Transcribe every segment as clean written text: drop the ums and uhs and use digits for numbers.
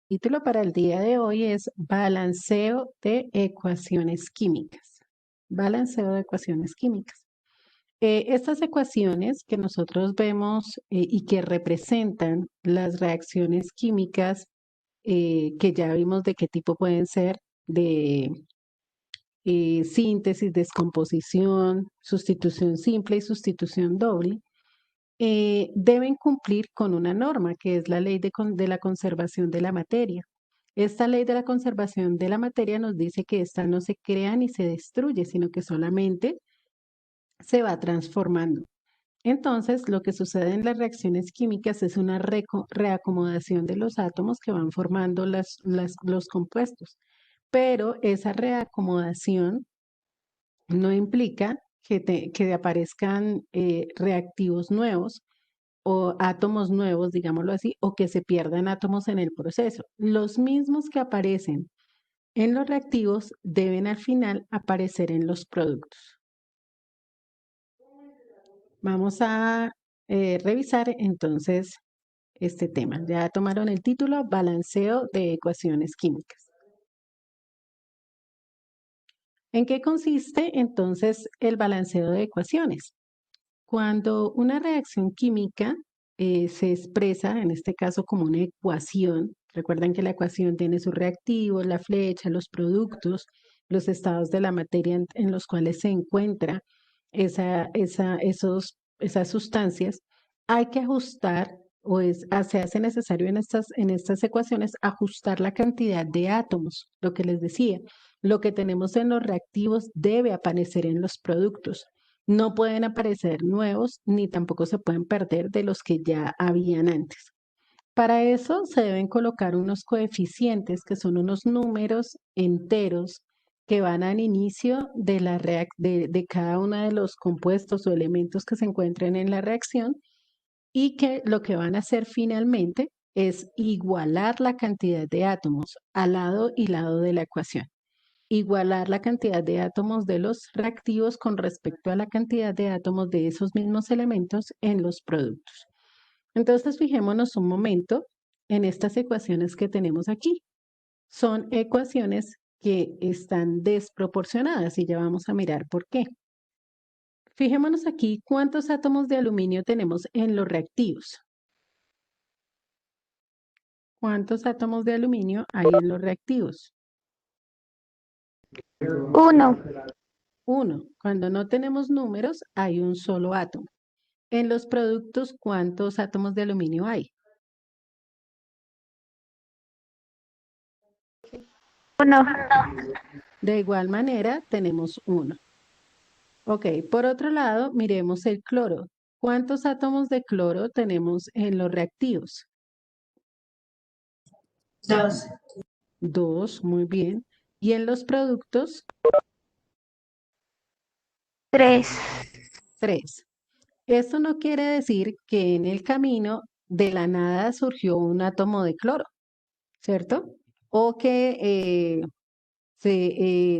Título para el día de hoy es Balanceo de ecuaciones químicas. Balanceo de ecuaciones químicas. Estas ecuaciones que nosotros vemos y que representan las reacciones químicas que ya vimos de qué tipo pueden ser, de síntesis, descomposición, sustitución simple y sustitución doble, deben cumplir con una norma que es la ley de la conservación de la materia. Esta ley de la conservación de la materia nos dice que esta no se crea ni se destruye, sino que solamente se va transformando. Entonces, lo que sucede en las reacciones químicas es una reacomodación de los átomos que van formando los compuestos. Pero esa reacomodación no implica que aparezcan reactivos nuevos o átomos nuevos, digámoslo así, o que se pierdan átomos en el proceso. Los mismos que aparecen en los reactivos deben al final aparecer en los productos. Vamos a revisar entonces este tema. Ya tomaron el título, Balanceo de ecuaciones químicas. ¿En qué consiste entonces el balanceo de ecuaciones? Cuando una reacción química se expresa, en este caso como una ecuación, recuerdan que la ecuación tiene sus reactivos, la flecha, los productos, los estados de la materia en los cuales se encuentra esas sustancias, hay que ajustar se hace necesario en estas ecuaciones ajustar la cantidad de átomos, lo que les decía, lo que tenemos en los reactivos debe aparecer en los productos. No pueden aparecer nuevos ni tampoco se pueden perder de los que ya habían antes. Para eso se deben colocar unos coeficientes que son unos números enteros que van al inicio de cada uno de los compuestos o elementos que se encuentren en la reacción y que lo que van a hacer finalmente es igualar la cantidad de átomos al lado y lado de la ecuación. Igualar la cantidad de átomos de los reactivos con respecto a la cantidad de átomos de esos mismos elementos en los productos. Entonces, fijémonos un momento en estas ecuaciones que tenemos aquí. Son ecuaciones que están desproporcionadas y ya vamos a mirar por qué. Fijémonos aquí cuántos átomos de aluminio tenemos en los reactivos. ¿Cuántos átomos de aluminio hay en los reactivos? 1. 1. Cuando no tenemos números, hay un solo átomo. En los productos, ¿cuántos átomos de aluminio hay? 1. De igual manera, tenemos 1. Ok, por otro lado, miremos el cloro. ¿Cuántos átomos de cloro tenemos en los reactivos? 2. 2, muy bien. ¿Y en los productos? 3. 3. Esto no quiere decir que en el camino de la nada surgió un átomo de cloro, ¿cierto? O que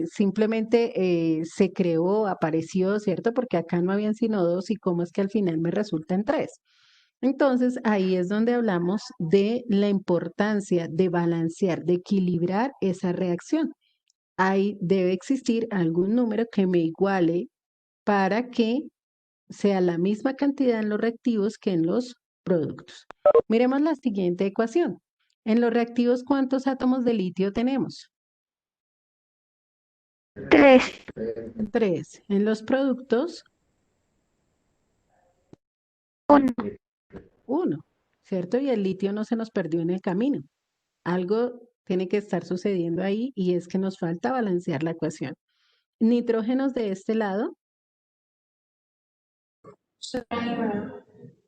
simplemente se creó, apareció, ¿cierto? Porque acá no habían sino 2 y cómo es que al final me resultan 3. Entonces, ahí es donde hablamos de la importancia de balancear, de equilibrar esa reacción. Ahí debe existir algún número que me iguale para que sea la misma cantidad en los reactivos que en los productos. Miremos la siguiente ecuación. En los reactivos, ¿cuántos átomos de litio tenemos? 3. 3. En los productos, 1. 1, ¿cierto? Y el litio no se nos perdió en el camino. Algo tiene que estar sucediendo ahí y es que nos falta balancear la ecuación. Nitrógenos de este lado,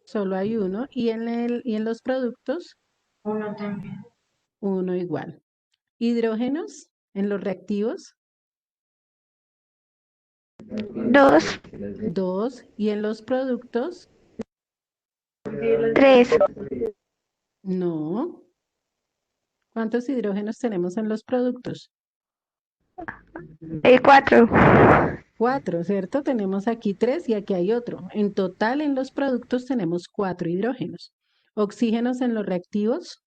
solo hay 1 y en los productos, 1 también. 1 igual. Hidrógenos en los reactivos, 2. 2 y en los productos, 3. no. ¿Cuántos hidrógenos tenemos en los productos? 4. 4, ¿cierto? Tenemos aquí 3 y aquí hay otro. En total en los productos tenemos 4 hidrógenos. Oxígenos en los reactivos,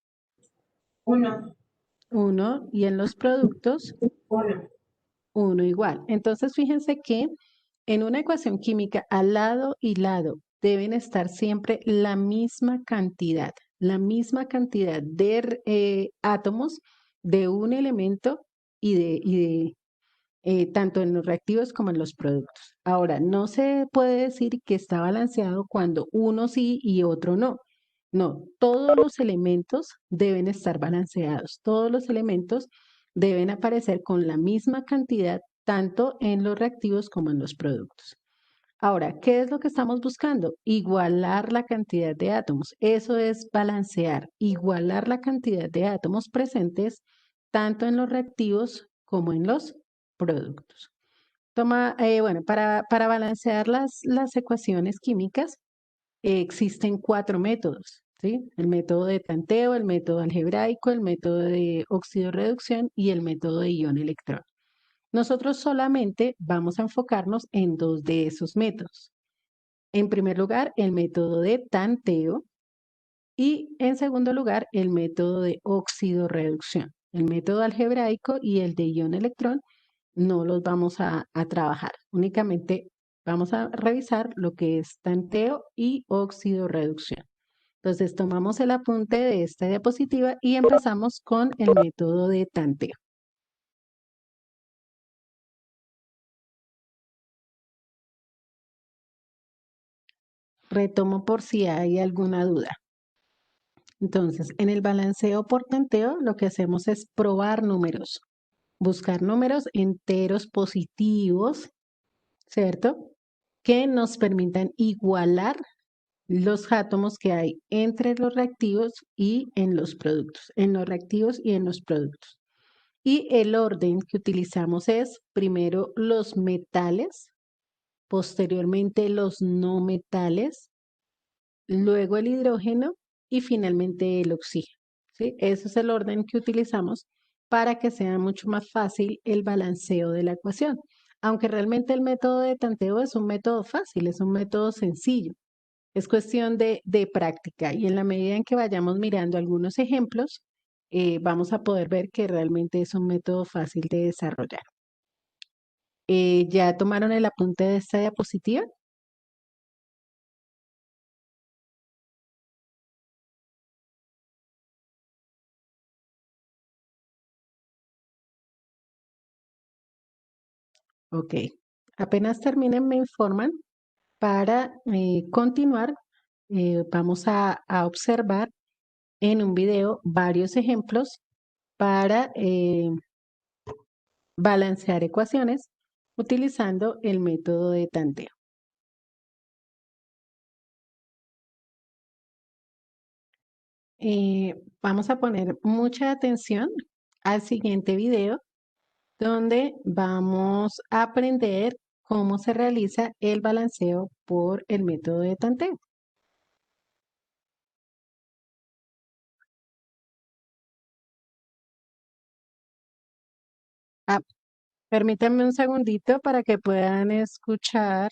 1. 1 y en los productos 1. 1 igual. Entonces, fíjense que en una ecuación química, al lado y lado deben estar siempre la misma cantidad de átomos de un elemento y tanto en los reactivos como en los productos. Ahora, no se puede decir que está balanceado cuando uno sí y otro no. No, todos los elementos deben estar balanceados, todos los elementos deben aparecer con la misma cantidad tanto en los reactivos como en los productos. Ahora, ¿qué es lo que estamos buscando? Igualar la cantidad de átomos. Eso es balancear, igualar la cantidad de átomos presentes tanto en los reactivos como en los productos. Bueno, para balancear las ecuaciones químicas existen 4 métodos, ¿sí? El método de tanteo, el método algebraico, el método de oxidorreducción y el método de ion-electrón. Nosotros solamente vamos a enfocarnos en 2 de esos métodos. En primer lugar, el método de tanteo y en segundo lugar, el método de oxidorreducción. El método algebraico y el de ion-electrón no los vamos a trabajar. Únicamente vamos a revisar lo que es tanteo y oxidorreducción. Entonces, tomamos el apunte de esta diapositiva y empezamos con el método de tanteo. Retomo por si hay alguna duda. Entonces, en el balanceo por tanteo, lo que hacemos es probar números, buscar números enteros positivos, ¿cierto? Que nos permitan igualar los átomos que hay entre los reactivos y en los productos, en los reactivos y en los productos. Y el orden que utilizamos es primero los metales, posteriormente los no metales, luego el hidrógeno y finalmente el oxígeno, ¿sí? Ese es el orden que utilizamos para que sea mucho más fácil el balanceo de la ecuación. Aunque realmente el método de tanteo es un método fácil, es un método sencillo. Es cuestión de práctica y en la medida en que vayamos mirando algunos ejemplos, vamos a poder ver que realmente es un método fácil de desarrollar. ¿Ya tomaron el apunte de esta diapositiva? Ok. Apenas terminen, me informan para continuar. Vamos a observar en un video varios ejemplos para balancear ecuaciones utilizando el método de tanteo. Vamos a poner mucha atención al siguiente video donde vamos a aprender cómo se realiza el balanceo por el método de tanteo. Ah, permítanme un segundito para que puedan escuchar.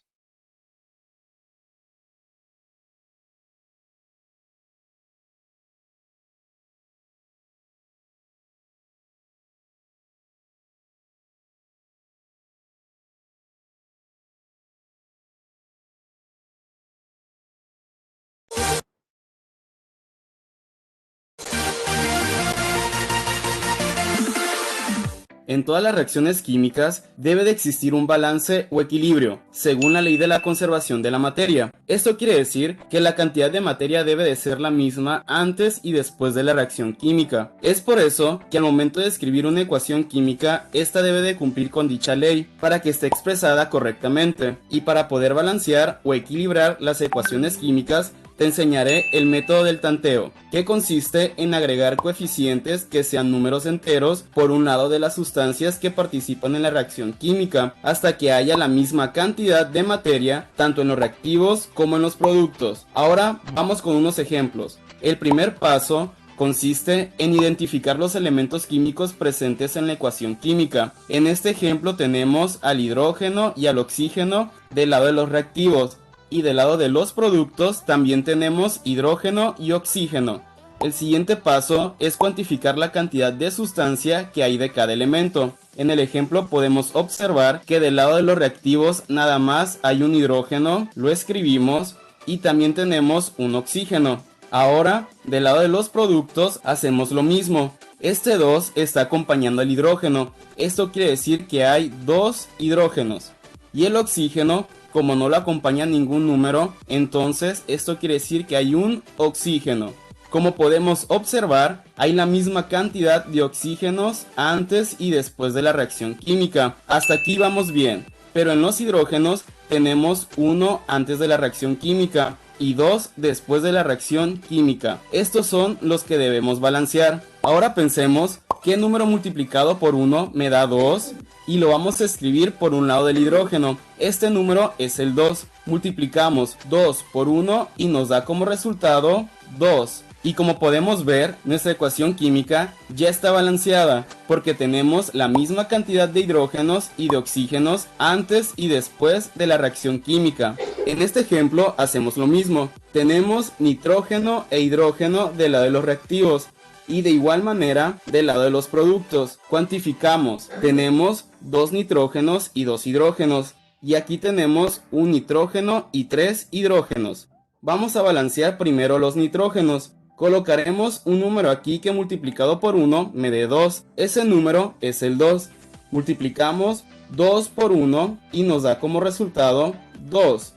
En todas las reacciones químicas debe de existir un balance o equilibrio, según la ley de la conservación de la materia. Esto quiere decir que la cantidad de materia debe de ser la misma antes y después de la reacción química. Es por eso que al momento de escribir una ecuación química, esta debe de cumplir con dicha ley para que esté expresada correctamente. Y para poder balancear o equilibrar las ecuaciones químicas, te enseñaré el método del tanteo, que consiste en agregar coeficientes que sean números enteros por un lado de las sustancias que participan en la reacción química, hasta que haya la misma cantidad de materia, tanto en los reactivos como en los productos. Ahora vamos con unos ejemplos. El primer paso consiste en identificar los elementos químicos presentes en la ecuación química. En este ejemplo tenemos al hidrógeno y al oxígeno del lado de los reactivos, y del lado de los productos también tenemos hidrógeno y oxígeno. El siguiente paso es cuantificar la cantidad de sustancia que hay de cada elemento. En el ejemplo podemos observar que del lado de los reactivos nada más hay un hidrógeno, lo escribimos, y también tenemos un oxígeno. Ahora, del lado de los productos hacemos lo mismo. Este 2 está acompañando al hidrógeno. Esto quiere decir que hay 2 hidrógenos. Y el oxígeno, como no lo acompaña ningún número, entonces esto quiere decir que hay un oxígeno. Como podemos observar, hay la misma cantidad de oxígenos antes y después de la reacción química. Hasta aquí vamos bien. Pero en los hidrógenos tenemos 1 antes de la reacción química y 2 después de la reacción química. Estos son los que debemos balancear. Ahora pensemos qué número multiplicado por 1 me da 2 y lo vamos a escribir por un lado del hidrógeno. Este número es el 2. Multiplicamos 2 por 1 y nos da como resultado 2. Y como podemos ver, nuestra ecuación química ya está balanceada, porque tenemos la misma cantidad de hidrógenos y de oxígenos antes y después de la reacción química. En este ejemplo hacemos lo mismo. Tenemos nitrógeno e hidrógeno del lado de los reactivos, y de igual manera del lado de los productos. Cuantificamos. Tenemos 2 nitrógenos y 2 hidrógenos, y aquí tenemos un nitrógeno y 3 hidrógenos. Vamos a balancear primero los nitrógenos. Colocaremos un número aquí que multiplicado por 1 me dé 2. Ese número es el 2. Multiplicamos 2 por 1 y nos da como resultado 2.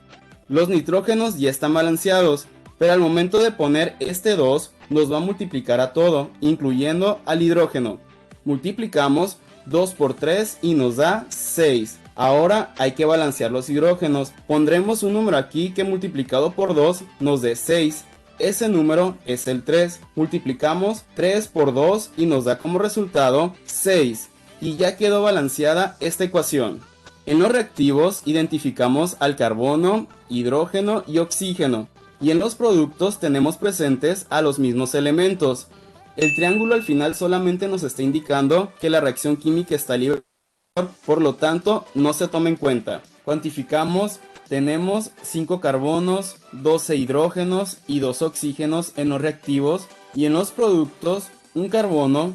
Los nitrógenos ya están balanceados, pero al momento de poner este 2 nos va a multiplicar a todo, incluyendo al hidrógeno. Multiplicamos 2 por 3 y nos da 6. Ahora hay que balancear los hidrógenos. Pondremos un número aquí que multiplicado por 2 nos dé 6. Ese número es el 3. Multiplicamos 3 por 2 y nos da como resultado 6. Y ya quedó balanceada esta ecuación. En los reactivos identificamos al carbono, hidrógeno y oxígeno. Y en los productos tenemos presentes a los mismos elementos. El triángulo al final solamente nos está indicando que la reacción química está libre, por lo tanto no se toma en cuenta. Cuantificamos. Tenemos 5 carbonos, 12 hidrógenos y 2 oxígenos en los reactivos, y en los productos un carbono,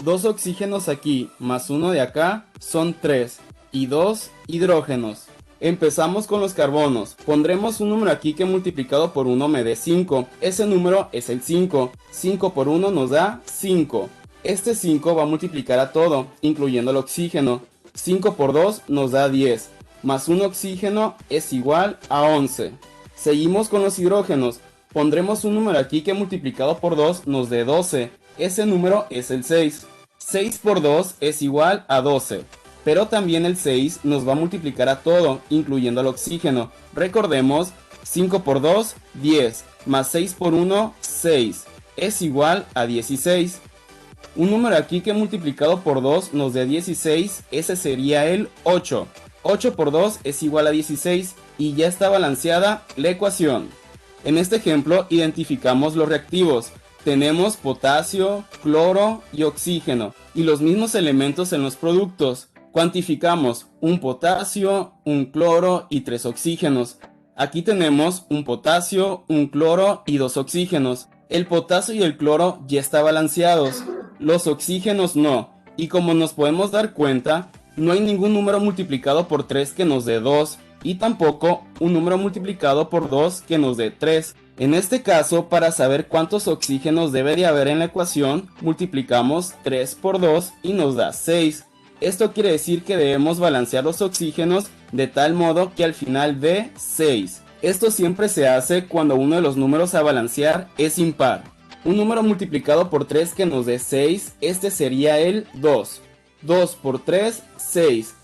2 oxígenos aquí más 1 de acá son 3 y 2 hidrógenos. Empezamos con los carbonos. Pondremos un número aquí que multiplicado por 1 me dé 5. Ese número es el 5. 5 por 1 nos da 5. Este 5 va a multiplicar a todo, incluyendo el oxígeno. 5 por 2 nos da 10. Más un oxígeno es igual a 11. Seguimos con los hidrógenos. Pondremos un número aquí que multiplicado por 2 nos dé 12. Ese número es el 6. 6 por 2 es igual a 12. Pero también el 6 nos va a multiplicar a todo, incluyendo el oxígeno. Recordemos, 5 por 2, 10. Más 6 por 1, 6. Es igual a 16. Un número aquí que multiplicado por 2 nos dé 16. Ese sería el 8. 8 por 2 es igual a 16 y ya está balanceada la ecuación. En este ejemplo identificamos los reactivos. Tenemos potasio, cloro y oxígeno, y los mismos elementos en los productos. Cuantificamos un potasio, un cloro y 3 oxígenos. Aquí tenemos un potasio, un cloro y 2 oxígenos. El potasio y el cloro ya están balanceados, los oxígenos no, y como nos podemos dar cuenta, no hay ningún número multiplicado por 3 que nos dé 2, y tampoco un número multiplicado por 2 que nos dé 3. En este caso, para saber cuántos oxígenos debe de haber en la ecuación, multiplicamos 3 por 2 y nos da 6. Esto quiere decir que debemos balancear los oxígenos de tal modo que al final dé 6. Esto siempre se hace cuando uno de los números a balancear es impar. Un número multiplicado por 3 que nos dé 6, este sería el 2. 2 por 3, 6.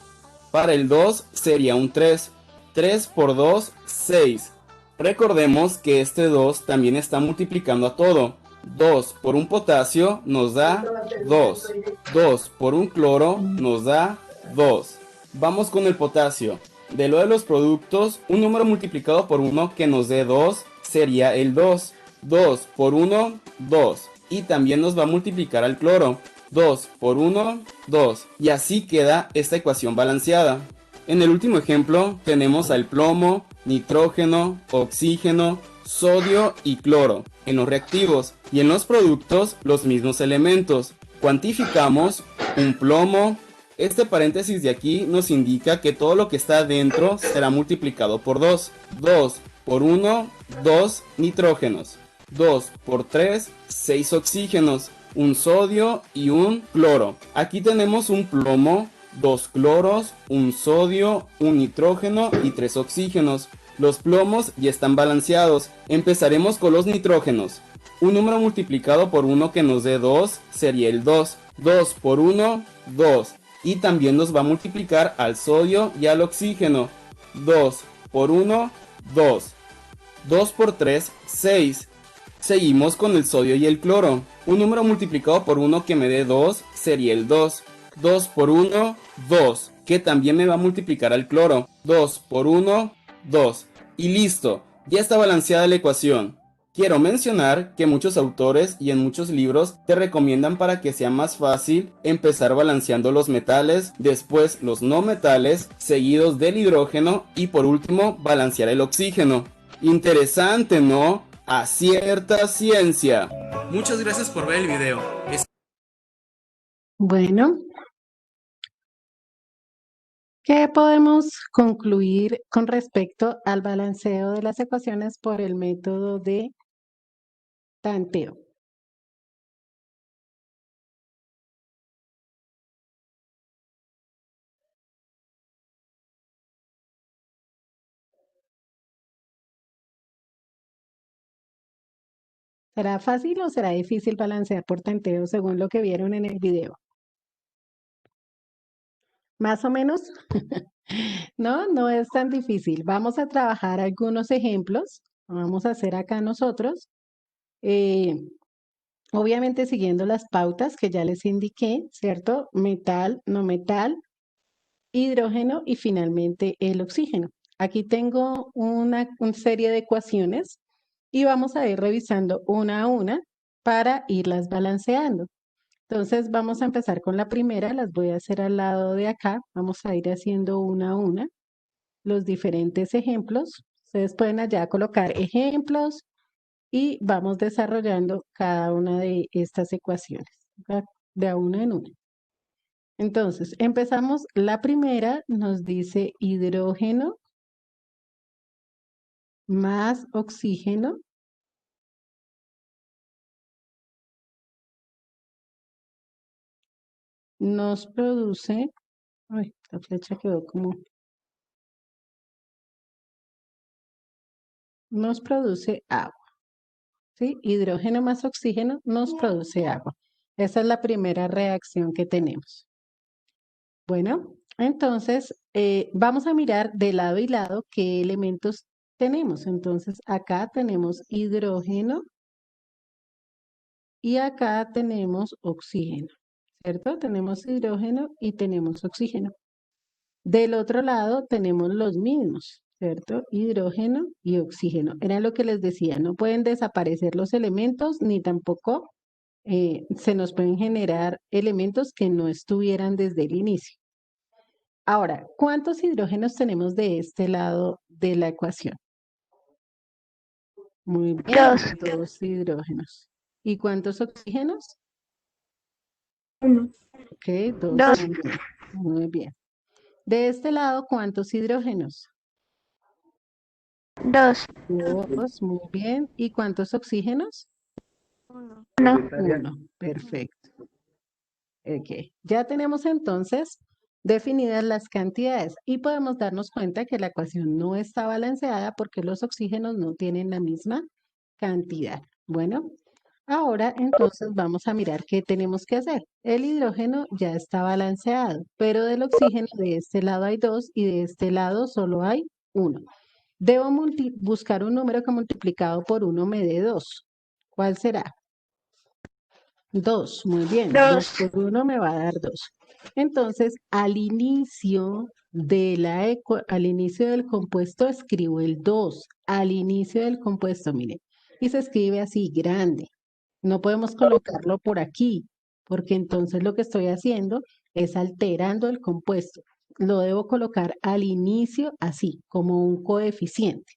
Para el 2 sería un 3. 3 por 2, 6. Recordemos que este 2 también está multiplicando a todo. 2 por un potasio nos da 2. 2 por un cloro nos da 2. Vamos con el potasio. De lo de los productos, un número multiplicado por 1 que nos dé 2 sería el 2. 2 por 1, 2. Y también nos va a multiplicar al cloro. 2 por 1, 2. Y así queda esta ecuación balanceada. En el último ejemplo tenemos al plomo, nitrógeno, oxígeno, sodio y cloro. En los reactivos y en los productos, los mismos elementos. Cuantificamos un plomo. Este paréntesis de aquí nos indica que todo lo que está adentro será multiplicado por 2. 2 por 1, 2 nitrógenos. 2 por 3, 6 oxígenos. Un sodio y un cloro. Aquí tenemos un plomo, 2 cloros, un sodio, un nitrógeno y 3 oxígenos. Los plomos ya están balanceados. Empezaremos con los nitrógenos. Un número multiplicado por 1 que nos dé 2 sería el 2. 2 por 1, 2. Y también nos va a multiplicar al sodio y al oxígeno. 2 por 1, 2. 2 por 3, 6. Seguimos con el sodio y el cloro. Un número multiplicado por 1 que me dé 2 sería el 2. 2 por 1, 2. Que también me va a multiplicar al cloro. 2 por 1, 2. Y listo. Ya está balanceada la ecuación. Quiero mencionar que muchos autores y en muchos libros te recomiendan para que sea más fácil empezar balanceando los metales, después los no metales, seguidos del hidrógeno y por último balancear el oxígeno. Interesante, ¿no? A cierta ciencia. Muchas gracias por ver el video. Bueno, ¿qué podemos concluir con respecto al balanceo de las ecuaciones por el método de tanteo? ¿Será fácil o será difícil balancear por tanteo según lo que vieron en el video? Más o menos. No, no es tan difícil. Vamos a trabajar algunos ejemplos. Vamos a hacer acá nosotros. eh, obviamente siguiendo las pautas que ya les indiqué, ¿cierto? Metal, no metal, hidrógeno y finalmente el oxígeno. Aquí tengo una serie de ecuaciones y vamos a ir revisando una a una para irlas balanceando. Entonces vamos a empezar con la primera, las voy a hacer al lado de acá, vamos a ir haciendo una a una los diferentes ejemplos. Ustedes pueden allá colocar ejemplos y vamos desarrollando cada una de estas ecuaciones, ¿verdad? De a una en una. Entonces, empezamos, la primera nos dice hidrógeno más oxígeno nos produce, ay, la flecha quedó como, nos produce agua, ¿sí? Hidrógeno más oxígeno nos produce agua. Esa es la primera reacción que tenemos. Bueno, entonces vamos a mirar de lado y lado qué elementos tenemos. Entonces acá tenemos hidrógeno y acá tenemos oxígeno, ¿cierto? Tenemos hidrógeno y tenemos oxígeno. Del otro lado tenemos los mismos, ¿cierto? Hidrógeno y oxígeno. Era lo que les decía, no pueden desaparecer los elementos ni tampoco se nos pueden generar elementos que no estuvieran desde el inicio. Ahora, ¿cuántos hidrógenos tenemos de este lado de la ecuación? Muy bien, Dos. 2 hidrógenos. ¿Y cuántos oxígenos? 1. Ok, 2 Dos. también. Muy bien. De este lado, ¿cuántos hidrógenos? 2. 2, muy bien. ¿Y cuántos oxígenos? 1. 1, perfecto. Ok, ya tenemos entonces definidas las cantidades y podemos darnos cuenta que la ecuación no está balanceada porque los oxígenos no tienen la misma cantidad. Bueno, ahora entonces vamos a mirar qué tenemos que hacer. El hidrógeno ya está balanceado, pero del oxígeno de este lado hay 2 y de este lado solo hay 1. Debo buscar un número que multiplicado por 1 me dé 2. ¿Cuál será? 2, muy bien. 2 2. por 1 me va a dar 2. Entonces, al inicio al inicio del compuesto escribo el 2. Al inicio del compuesto, miren. Y se escribe así, grande. No podemos colocarlo por aquí, porque entonces lo que estoy haciendo es alterando el compuesto. Lo debo colocar al inicio así, como un coeficiente.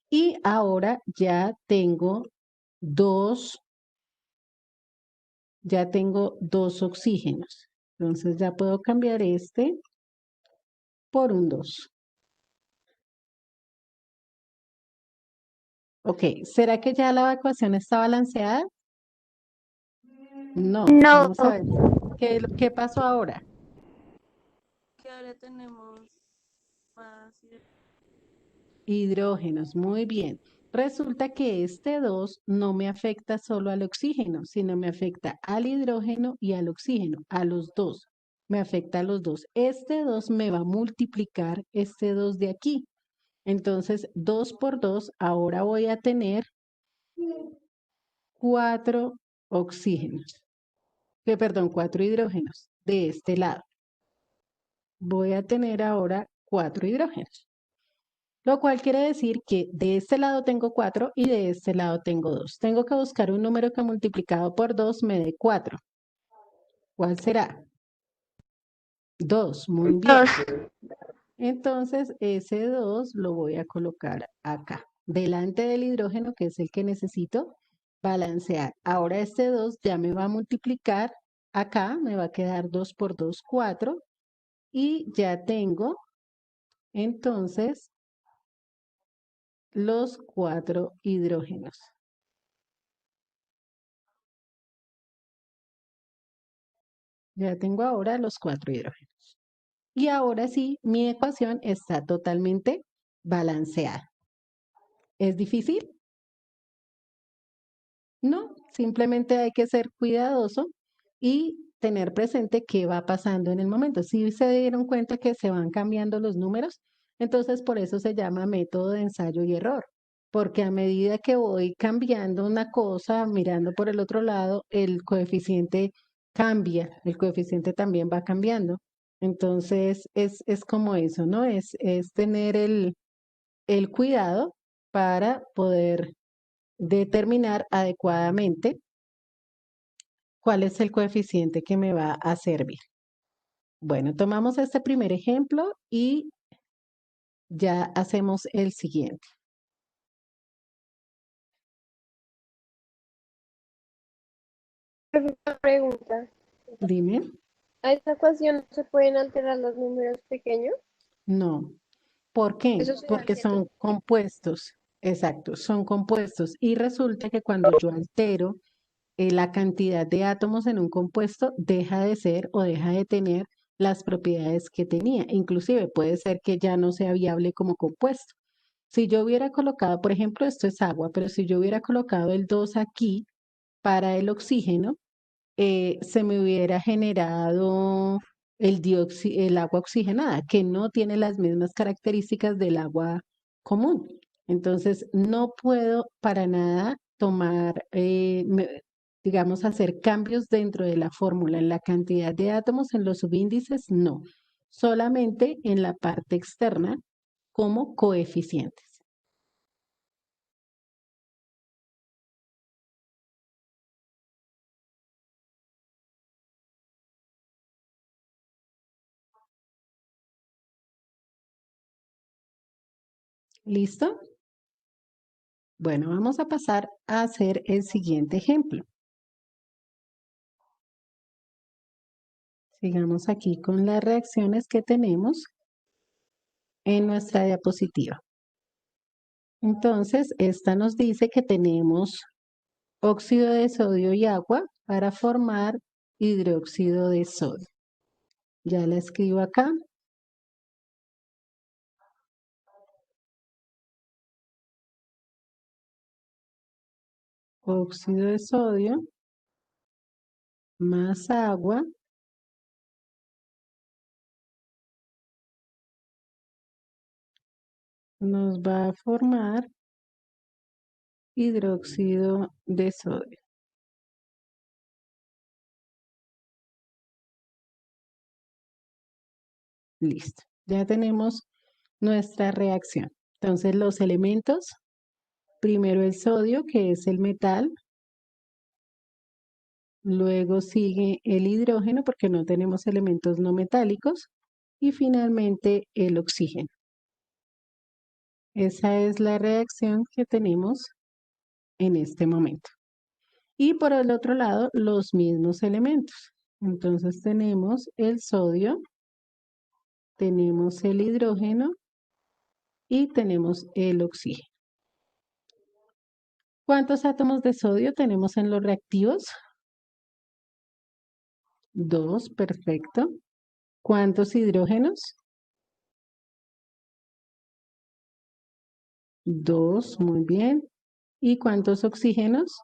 Y ahora ya tengo dos oxígenos. Entonces ya puedo cambiar este por un 2. Ok, ¿será que ya la ecuación está balanceada? No, No. vamos a ver. ¿Qué pasó ahora? Que ahora tenemos más Hidrógenos, muy bien. Resulta que este 2 no me afecta solo al oxígeno, sino me afecta al hidrógeno y al oxígeno, a los dos. Me afecta a los dos. Este 2 me va a multiplicar este 2 de aquí. Entonces, 2 por 2, ahora voy a tener 4 oxígenos, perdón, 4 hidrógenos de este lado. Voy a tener ahora 4 hidrógenos. Lo cual quiere decir que de este lado tengo 4 y de este lado tengo 2. Tengo que buscar un número que multiplicado por 2 me dé 4. ¿Cuál será? 2, muy bien. 2. Entonces ese 2 lo voy a colocar acá, delante del hidrógeno, que es el que necesito balancear. Ahora este 2 ya me va a multiplicar acá, me va a quedar 2 por 2, 4. Y ya tengo entonces los 4 hidrógenos. Ya tengo ahora los 4 hidrógenos. Y ahora sí, mi ecuación está totalmente balanceada. ¿Es difícil? No, simplemente hay que ser cuidadoso y tener presente qué va pasando en el momento. Si se dieron cuenta que se van cambiando los números, entonces por eso se llama método de ensayo y error, porque a medida que voy cambiando una cosa, mirando por el otro lado, el coeficiente cambia, el coeficiente también va cambiando. Entonces es como eso, ¿no? Es tener el cuidado para poder determinar adecuadamente cuál es el coeficiente que me va a servir. Bueno, tomamos este primer ejemplo y ya hacemos el siguiente. Una pregunta. Dime. ¿A esta ecuación se pueden alterar los números pequeños? No. ¿Por qué? Eso se da, Porque ¿cierto? son compuestos. Exacto, son compuestos. Y resulta que cuando yo altero la cantidad de átomos en un compuesto, deja de ser o deja de tener las propiedades que tenía. Inclusive puede ser que ya no sea viable como compuesto. Si yo hubiera colocado, por ejemplo, esto es agua, pero si yo hubiera colocado el 2 aquí para el oxígeno, se me hubiera generado el agua oxigenada, que no tiene las mismas características del agua común. Entonces, no puedo para nada tomar, digamos, hacer cambios dentro de la fórmula en la cantidad de átomos, en los subíndices, no. Solamente en la parte externa como coeficientes. ¿Listo? Bueno, vamos a pasar a hacer el siguiente ejemplo. Sigamos aquí con las reacciones que tenemos en nuestra diapositiva. Entonces, esta nos dice que tenemos óxido de sodio y agua para formar hidróxido de sodio. Ya la escribo acá. Óxido de sodio más agua nos va a formar hidróxido de sodio. Listo. Ya tenemos nuestra reacción. Entonces, los elementos, primero el sodio, que es el metal, luego sigue el hidrógeno, porque no tenemos elementos no metálicos, y finalmente el oxígeno. Esa es la reacción que tenemos en este momento. Y por el otro lado, los mismos elementos. Entonces tenemos el sodio, tenemos el hidrógeno y tenemos el oxígeno. ¿Cuántos átomos de sodio tenemos en los reactivos? 2, perfecto. ¿Cuántos hidrógenos? 2, muy bien. ¿Y cuántos oxígenos?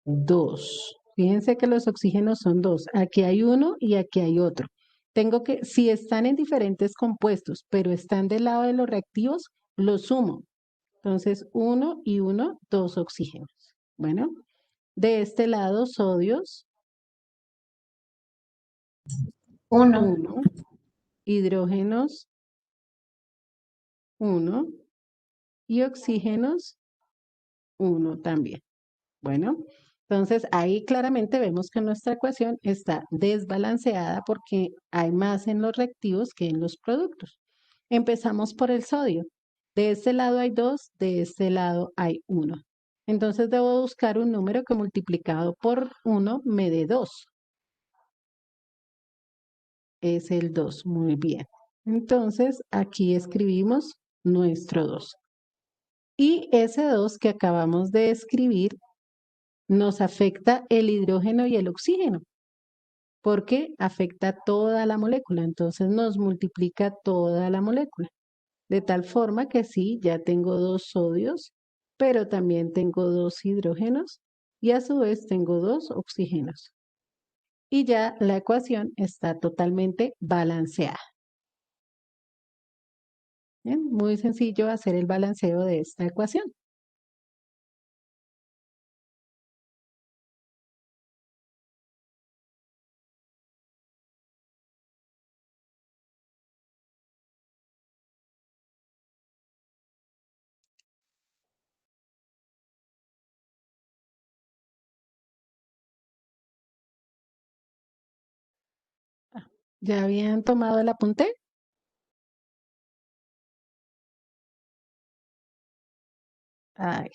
2. Fíjense que los oxígenos son 2. Aquí hay uno y aquí hay otro. Tengo que, si están en diferentes compuestos, pero están del lado de los reactivos, los sumo. Entonces, 1 y 1, 2 oxígenos. Bueno, de este lado, sodios, 1. Hidrógenos, 1. Y oxígenos, 1 también. Bueno, entonces ahí claramente vemos que nuestra ecuación está desbalanceada porque hay más en los reactivos que en los productos. Empezamos por el sodio. De este lado hay 2, de este lado hay 1. Entonces debo buscar un número que multiplicado por 1 me dé 2. Es el 2, muy bien. Entonces aquí escribimos nuestro 2. Y ese 2 que acabamos de escribir nos afecta el hidrógeno y el oxígeno, porque afecta toda la molécula, entonces nos multiplica toda la molécula, de tal forma que sí, ya tengo 2 sodios, pero también tengo 2 hidrógenos y a su vez tengo 2 oxígenos. Y ya la ecuación está totalmente balanceada. Bien, muy sencillo hacer el balanceo de esta ecuación. ¿Ya habían tomado el apunte? Ay,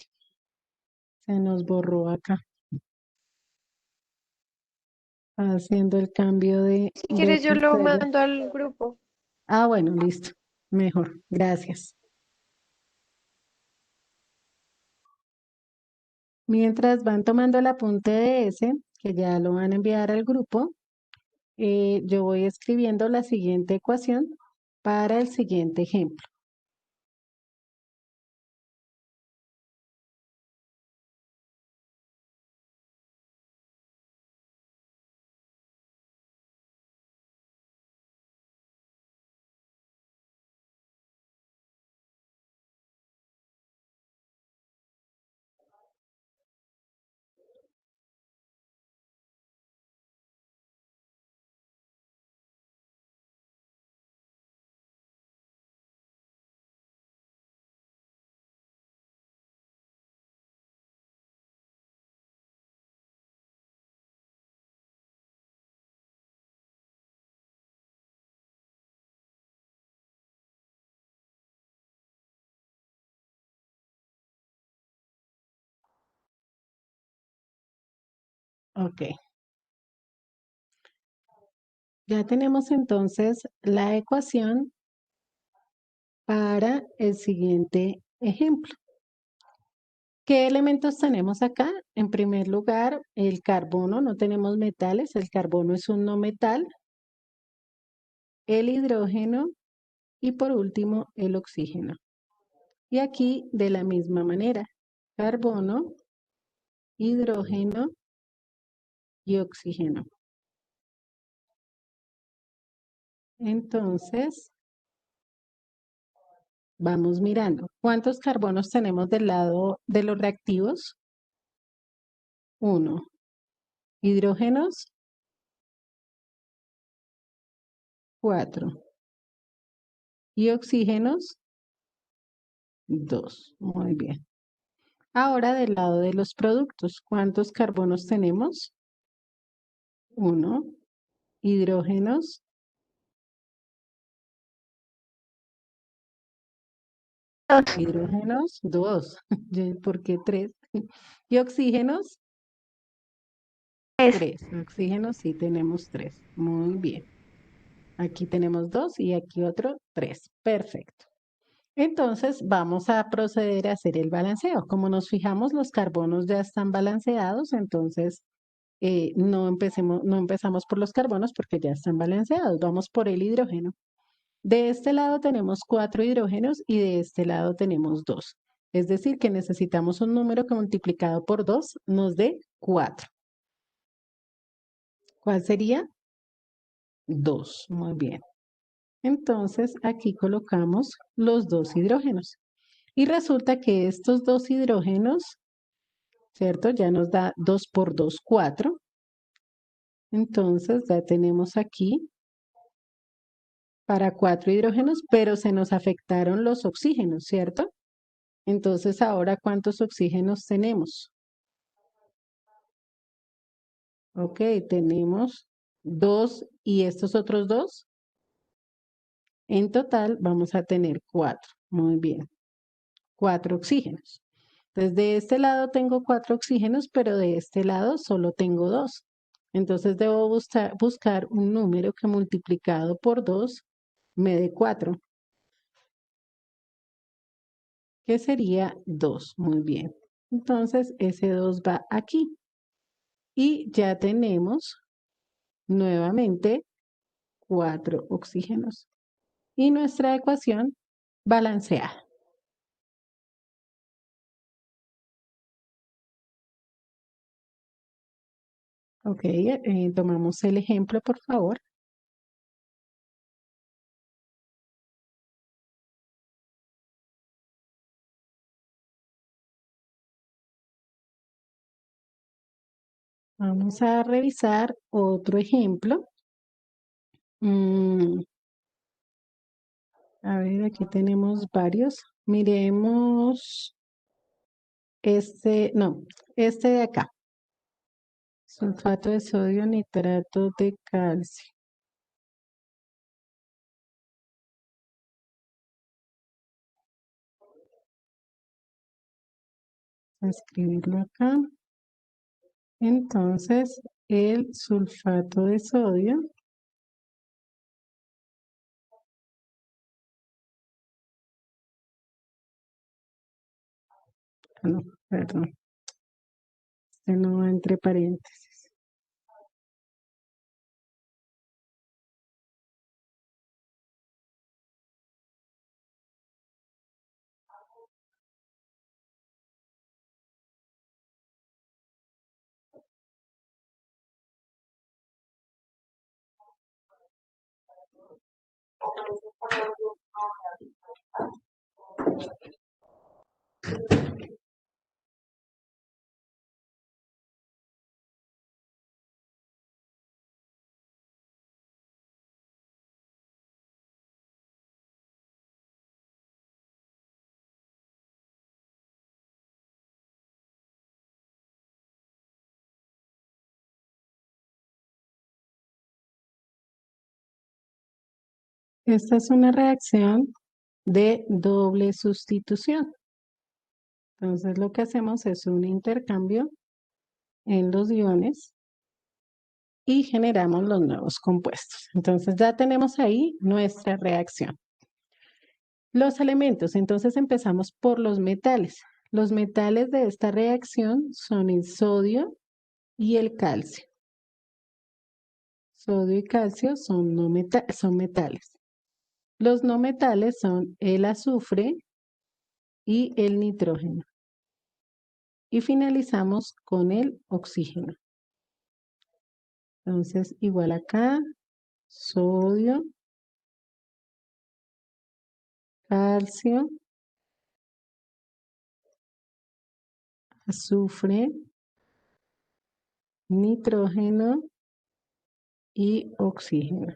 se nos borró acá, haciendo el cambio Si de quieres, yo lo pantalla. mando al grupo. Ah, bueno, listo. Mejor. Gracias. Mientras van tomando el apunte de ese, que ya lo van a enviar al grupo, yo voy escribiendo la siguiente ecuación para el siguiente ejemplo. Ok. Ya tenemos entonces la ecuación para el siguiente ejemplo. ¿Qué elementos tenemos acá? En primer lugar, el carbono, no tenemos metales, el carbono es un no metal, el hidrógeno y por último el oxígeno. Y aquí de la misma manera, carbono, hidrógeno y oxígeno. Entonces, vamos mirando. ¿Cuántos carbonos tenemos del lado de los reactivos? 1. Hidrógenos, 4. Y oxígenos, 2. Muy bien. Ahora del lado de los productos, ¿cuántos carbonos tenemos? 1. Hidrógenos, 2, Hidrógenos, 2. ¿Por qué 3? Y oxígenos, 3, 3. Oxígenos sí tenemos 3. Muy bien. Aquí tenemos 2 y aquí otro 3. Perfecto. Entonces vamos a proceder a hacer el balanceo. Como nos fijamos, los carbonos ya están balanceados, entonces no empezamos por los carbonos porque ya están balanceados. Vamos por el hidrógeno. De este lado tenemos 4 hidrógenos y de este lado tenemos 2. Es decir, que necesitamos un número que multiplicado por 2 nos dé 4. ¿Cuál sería? 2. Muy bien. Entonces aquí colocamos los 2 hidrógenos. Y resulta que estos 2 hidrógenos, ¿cierto? Ya nos da 2 por 2, 4. Entonces ya tenemos aquí para 4 hidrógenos, pero se nos afectaron los oxígenos, ¿cierto? Entonces ahora, ¿cuántos oxígenos tenemos? Ok, tenemos 2 y estos otros 2. En total vamos a tener 4. Muy bien, 4 oxígenos. Entonces de este lado tengo 4 oxígenos, pero de este lado solo tengo 2. Entonces debo buscar un número que multiplicado por 2 me dé 4, que sería 2. Muy bien. Entonces ese 2 va aquí. Y ya tenemos nuevamente 4 oxígenos. Y nuestra ecuación balanceada. Ok, tomamos el ejemplo, por favor. Vamos a revisar otro ejemplo. Mm, a ver, aquí tenemos varios. Miremos este, no, este de acá. Sulfato de sodio, nitrato de calcio. Voy a escribirlo acá. Entonces, el sulfato de sodio. No, perdón. Este no va entre paréntesis. Esta es una reacción de doble sustitución. Entonces, lo que hacemos es un intercambio en los iones y generamos los nuevos compuestos. Entonces, ya tenemos ahí nuestra reacción. Los elementos, entonces empezamos por los metales. Los metales de esta reacción son el sodio y el calcio. Sodio y calcio son metales. Los no metales son el azufre y el nitrógeno. Y finalizamos con el oxígeno. Entonces, igual acá, sodio, calcio, azufre, nitrógeno y oxígeno.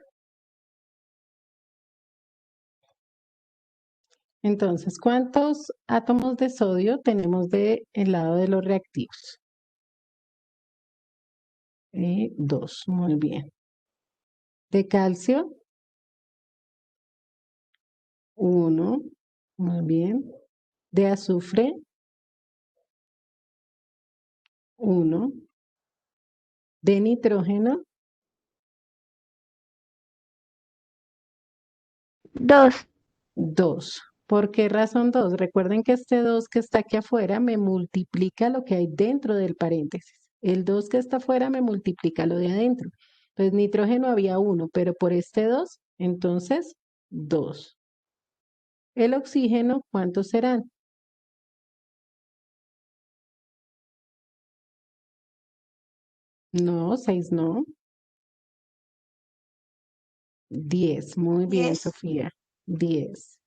Entonces, ¿cuántos átomos de sodio tenemos del lado de los reactivos? 2, muy bien. De calcio, 1, muy bien. de azufre, 1, de nitrógeno, 2. 2. ¿Por qué razón 2? Recuerden que este 2 que está aquí afuera me multiplica lo que hay dentro del paréntesis. El 2 que está afuera me multiplica lo de adentro. Entonces, nitrógeno había 1, pero por este 2, entonces 2. El oxígeno, ¿cuántos serán? No, 6 no. 10. Muy bien, 10. Sofía. 10.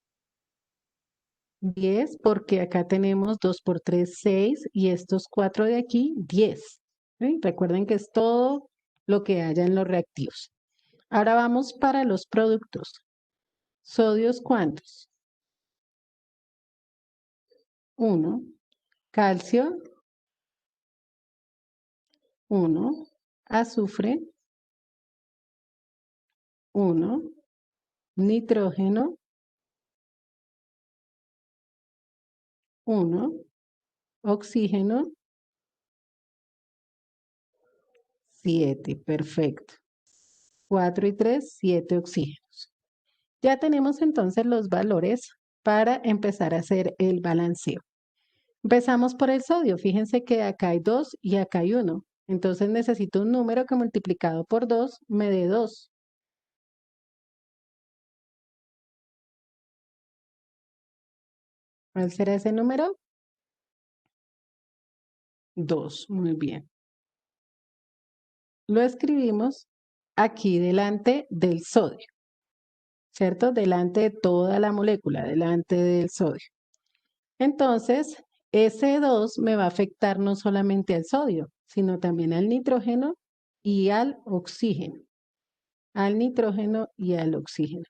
10 porque acá tenemos 2 por 3, 6 y estos 4 de aquí, 10. ¿Sí? Recuerden que es todo lo que haya en los reactivos. Ahora vamos para los productos. ¿Sodios cuántos? 1. Calcio, 1. Azufre, 1. Nitrógeno, 1. Oxígeno, 7. Perfecto. 4 y 3, 7 oxígenos. Ya tenemos entonces los valores para empezar a hacer el balanceo. Empezamos por el sodio. Fíjense que acá hay 2 y acá hay 1. Entonces necesito un número que multiplicado por 2 me dé 2. ¿Cuál será ese número? 2. Muy bien. Lo escribimos aquí delante del sodio, ¿cierto? Delante de toda la molécula, delante del sodio. Entonces, ese 2 me va a afectar no solamente al sodio, sino también al nitrógeno y al oxígeno. Al nitrógeno y al oxígeno.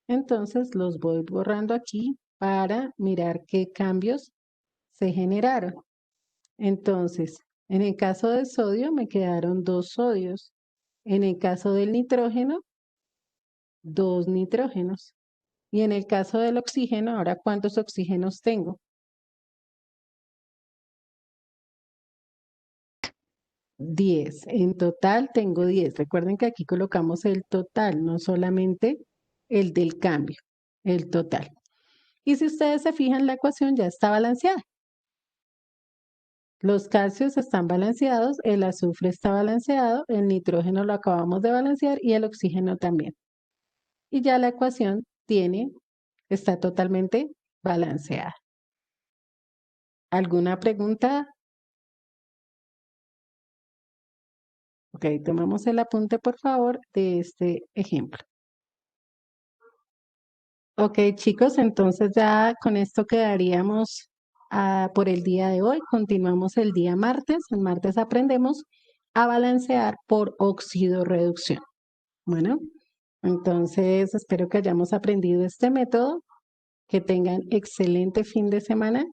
Entonces, los voy borrando aquí para mirar qué cambios se generaron. Entonces, en el caso del sodio me quedaron 2 sodios. En el caso del nitrógeno, 2 nitrógenos. Y en el caso del oxígeno, ahora, ¿cuántos oxígenos tengo? 10. En total tengo 10. Recuerden que aquí colocamos el total, no solamente el del cambio, el total. Y si ustedes se fijan, la ecuación ya está balanceada. Los calcios están balanceados, el azufre está balanceado, el nitrógeno lo acabamos de balancear y el oxígeno también. Y ya la ecuación está totalmente balanceada. ¿Alguna pregunta? Ok, tomamos el apunte, por favor, de este ejemplo. Ok, chicos, entonces ya con esto quedaríamos por el día de hoy. Continuamos el día martes. El martes aprendemos a balancear por oxidorreducción. Bueno, entonces espero que hayamos aprendido este método, que tengan excelente fin de semana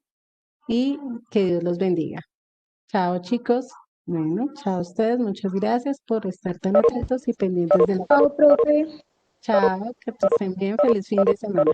y que Dios los bendiga. Chao, chicos. Bueno, chao a ustedes. Muchas gracias por estar tan atentos y pendientes de la... Chao, profe. Chao, que estén bien. Feliz fin de semana.